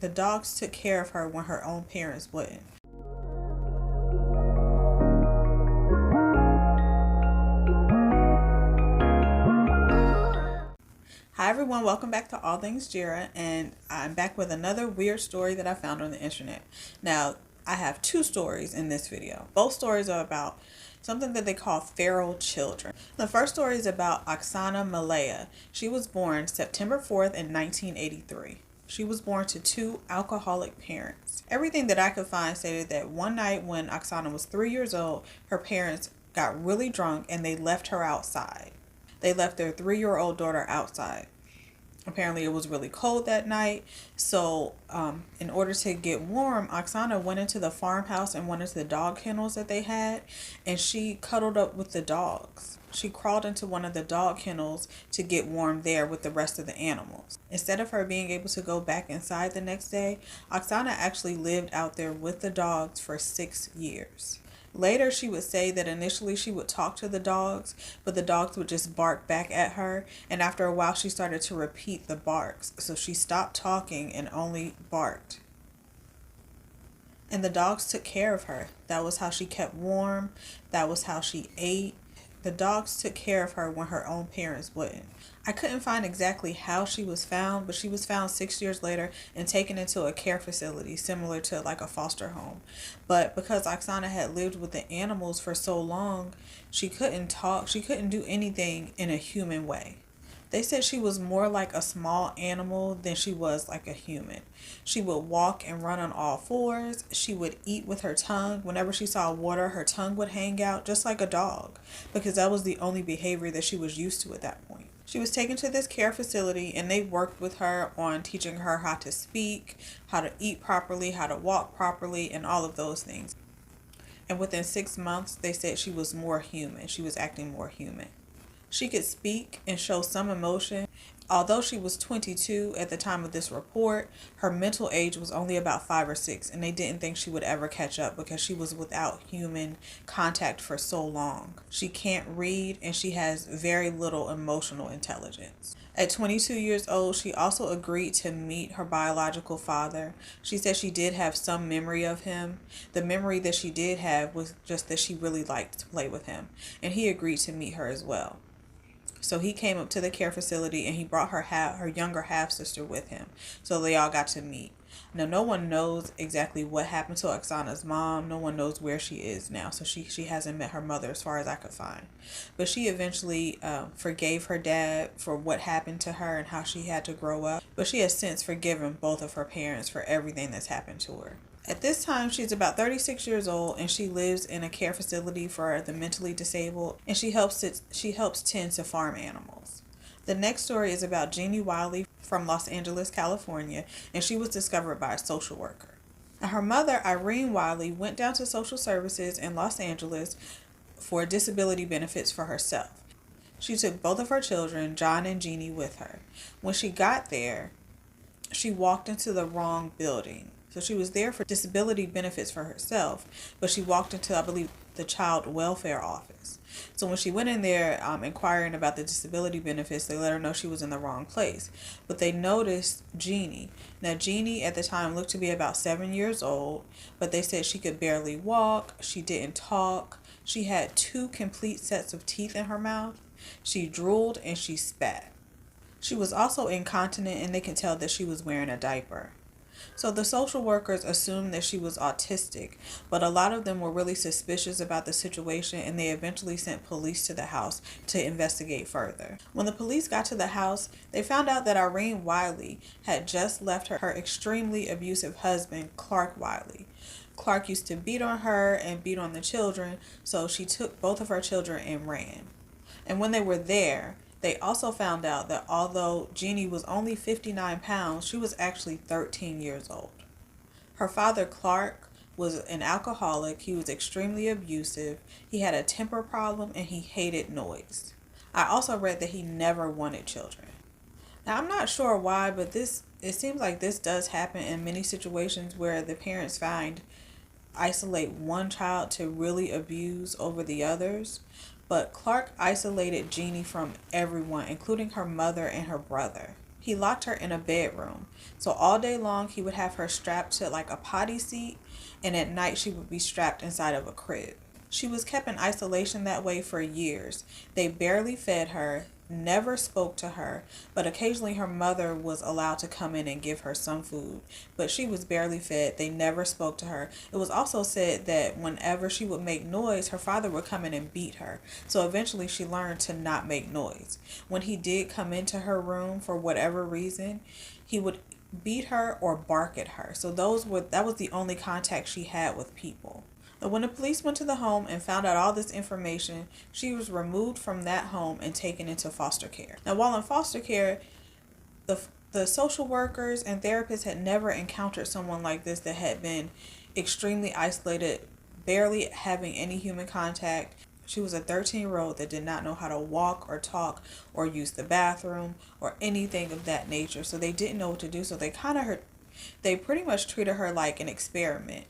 The dogs took care of her when her own parents wouldn't. Hi everyone, welcome back to All Things Jeerah, and I'm back with another weird story that I found on the internet. Now, I have two stories in this video. Both stories are about something that they call feral children. The first story is about Oksana Malaya. She was born September 4th in 1983. She was born to two alcoholic parents. Everything that I could find stated that one night when Oksana was 3 years old, her parents got really drunk and they left her outside. They left their 3-year-old daughter outside. Apparently it was really cold that night, so in order to get warm, Oksana went into the farmhouse and went into the dog kennels that they had, and she cuddled up with the dogs. She crawled into one of the dog kennels to get warm there with the rest of the animals. Instead of her being able to go back inside the next day, Oksana actually lived out there with the dogs for 6 years. Later, she would say that initially she would talk to the dogs, but the dogs would just bark back at her. And after a while, she started to repeat the barks. So she stopped talking and only barked. And the dogs took care of her. That was how she kept warm. That was how she ate. The dogs took care of her when her own parents wouldn't. I couldn't find exactly how she was found, but she was found 6 years later and taken into a care facility similar to like a foster home. But because Oksana had lived with the animals for so long, she couldn't talk, she couldn't do anything in a human way. They said she was more like a small animal than she was like a human. She would walk and run on all fours. She would eat with her tongue. Whenever she saw water, her tongue would hang out just like a dog, because that was the only behavior that she was used to at that point. She was taken to this care facility and they worked with her on teaching her how to speak, how to eat properly, how to walk properly, and all of those things. And within 6 months, they said she was more human. She was acting more human. She could speak and show some emotion. Although she was 22 at the time of this report, her mental age was only about 5 or 6, and they didn't think she would ever catch up because she was without human contact for so long. She can't read and she has very little emotional intelligence. At 22 years old, she also agreed to meet her biological father. She said she did have some memory of him. The memory that she did have was just that she really liked to play with him, and he agreed to meet her as well. So he came up to the care facility and he brought her younger half-sister with him. So they all got to meet. Now, no one knows exactly what happened to Oksana's mom. No one knows where she is now. So she hasn't met her mother as far as I could find. But she eventually forgave her dad for what happened to her and how she had to grow up. But she has since forgiven both of her parents for everything that's happened to her. At this time, she's about 36 years old and she lives in a care facility for the mentally disabled, and she helps tend to farm animals. The next story is about Genie Wiley from Los Angeles, California, and she was discovered by a social worker. Now, her mother, Irene Wiley, went down to social services in Los Angeles for disability benefits for herself. She took both of her children, Joan and Genie, with her. When she got there, she walked into the wrong building. So she was there for disability benefits for herself, but she walked into, I believe, the child welfare office. So when she went in there inquiring about the disability benefits, they let her know she was in the wrong place. But they noticed Genie. Now, Genie at the time looked to be about 7 years old, but they said she could barely walk, she didn't talk, she had 2 complete sets of teeth in her mouth, she drooled, and she spat. She was also incontinent, and they could tell that she was wearing a diaper. So the social workers assumed that she was autistic, but a lot of them were really suspicious about the situation, and they eventually sent police to the house to investigate further. When the police got to the house, they found out that Irene Wiley had just left her extremely abusive husband, Clark Wiley. Clark used to beat on her and beat on the children, so she took both of her children and ran. And when they were there, they also found out that although Genie was only 59 pounds, she was actually 13 years old. Her father, Clark, was an alcoholic. He was extremely abusive. He had a temper problem and he hated noise. I also read that he never wanted children. Now, I'm not sure why, but it seems like this does happen in many situations where the parents isolate one child to really abuse over the others. But Clark isolated Genie from everyone, including her mother and her brother. he locked her in a bedroom. So all day long, he would have her strapped to like a potty seat, and at night, she would be strapped inside of a crib. She was kept in isolation that way for years. They barely fed her, never spoke to her, but occasionally her mother was allowed to come in and give her some food. But she was barely fed. They never spoke to her. It was also said that whenever she would make noise, her father would come in and beat her. So eventually she learned to not make noise. When he did come into her room for whatever reason, he would beat her or bark at her. So that was the only contact she had with people. But when the police went to the home and found out all this information, she was removed from that home and taken into foster care. Now, while in foster care, the social workers and therapists had never encountered someone like this that had been extremely isolated, barely having any human contact. She was a 13-year-old that did not know how to walk or talk or use the bathroom or anything of that nature. So they didn't know what to do. So they pretty much treated her like an experiment.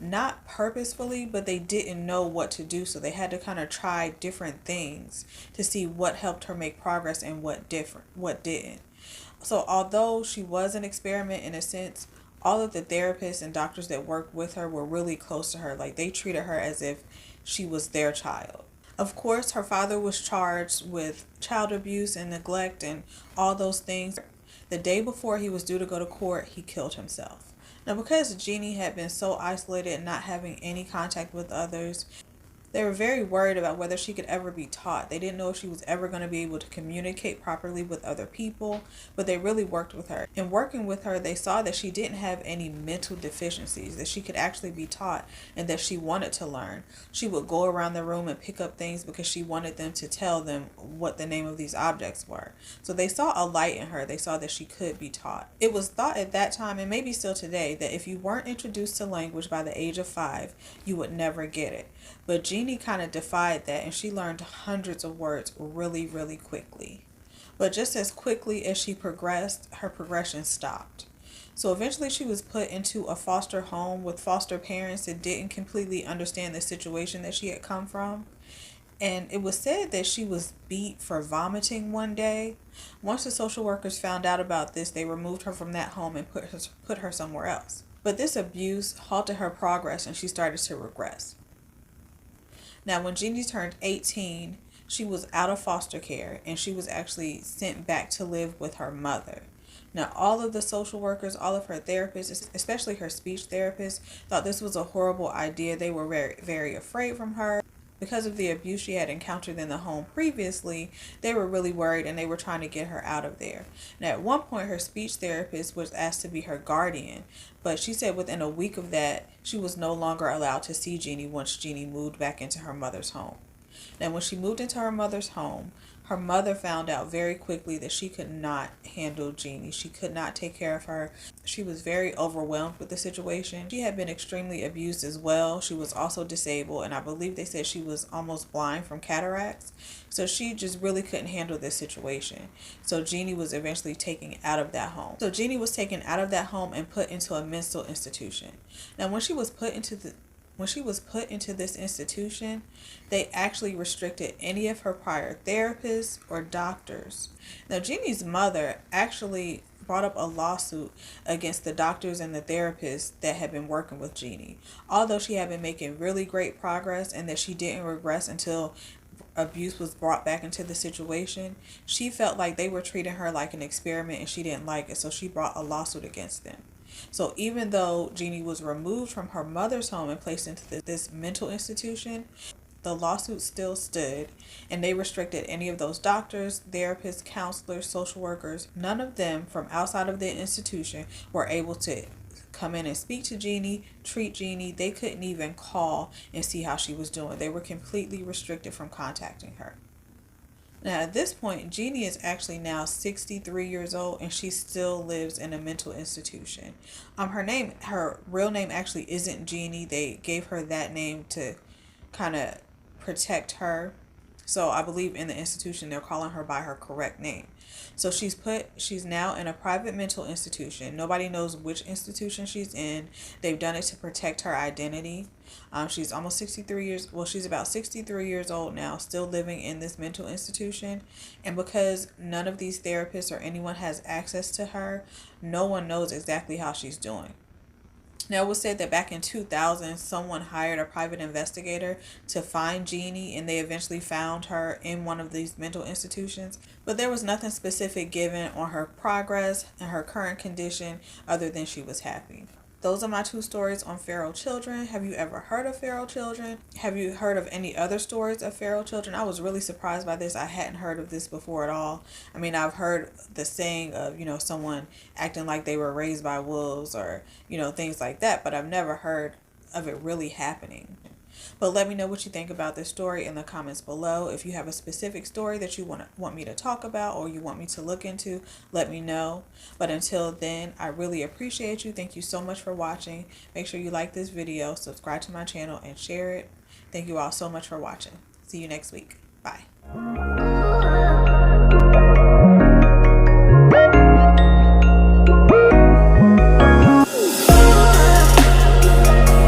Not purposefully, but they didn't know what to do. So they had to kind of try different things to see what helped her make progress and what didn't. So although she was an experiment in a sense, all of the therapists and doctors that worked with her were really close to her. Like they treated her as if she was their child. Of course, her father was charged with child abuse and neglect and all those things. The day before he was due to go to court, he killed himself. Now, because Genie had been so isolated and not having any contact with others, they were very worried about whether she could ever be taught. They didn't know if she was ever going to be able to communicate properly with other people, but they really worked with her. In working with her, they saw that she didn't have any mental deficiencies, that she could actually be taught, and that she wanted to learn. She would go around the room and pick up things because she wanted them to tell them what the name of these objects were. So they saw a light in her. They saw that she could be taught. It was thought at that time, and maybe still today, that if you weren't introduced to language by the age of 5, you would never get it. But Genie kind of defied that, and she learned hundreds of words really, really quickly. But just as quickly as she progressed, her progression stopped. So eventually she was put into a foster home with foster parents that didn't completely understand the situation that she had come from. And it was said that she was beat for vomiting one day. Once the social workers found out about this, they removed her from that home and put her somewhere else. But this abuse halted her progress, and she started to regress. Now, when Genie turned 18, she was out of foster care, and she was actually sent back to live with her mother. Now, all of the social workers, all of her therapists, especially her speech therapist, thought this was a horrible idea. They were very, very afraid from her. Because of the abuse she had encountered in the home previously, they were really worried, and they were trying to get her out of there. Now, at one point, her speech therapist was asked to be her guardian, but she said within a week of that, she was no longer allowed to see Genie once Genie moved back into her mother's home. Now, when she moved into her mother's home, her mother found out very quickly that she could not handle Genie. She could not take care of her. She was very overwhelmed with the situation. She had been extremely abused as well. She was also disabled, and I believe they said she was almost blind from cataracts. So she just really couldn't handle this situation. So Genie was eventually taken out of that home. So Genie was taken out of that home and put into a mental institution. Now, when she was put into this institution, they actually restricted any of her prior therapists or doctors. Now, Genie's mother actually brought up a lawsuit against the doctors and the therapists that had been working with Genie. Although she had been making really great progress and that she didn't regress until abuse was brought back into the situation, she felt like they were treating her like an experiment and she didn't like it, so she brought a lawsuit against them. So even though Genie was removed from her mother's home and placed into this mental institution, the lawsuit still stood, and they restricted any of those doctors, therapists, counselors, social workers. None of them from outside of the institution were able to come in and speak to Genie, treat Genie. They couldn't even call and see how she was doing. They were completely restricted from contacting her. Now, at this point, Genie is actually now 63 years old, and she still lives in a mental institution. Her real name actually isn't Genie. They gave her that name to kind of protect her. So I believe in the institution they're calling her by her correct name. So she's now in a private mental institution. Nobody knows which institution she's in. They've done it to protect her identity. She's almost 63 years, well, she's about 63 years old now, still living in this mental institution. And because none of these therapists or anyone has access to her, no one knows exactly how she's doing. Now, it was said that back in 2000, someone hired a private investigator to find Genie, and they eventually found her in one of these mental institutions. But there was nothing specific given on her progress and her current condition other than she was happy. Those are my two stories on feral children. Have you ever heard of feral children? Have you heard of any other stories of feral children? I was really surprised by this. I hadn't heard of this before at all. I mean, I've heard the saying of, someone acting like they were raised by wolves or, things like that, but I've never heard of it really happening. But let me know what you think about this story in the comments below. If you have a specific story that you want me to talk about or you want me to look into, let me know. But until then, I really appreciate you. Thank you so much for watching. Make sure you like this video, subscribe to my channel, and share it. Thank you all so much for watching. See you next week. Bye.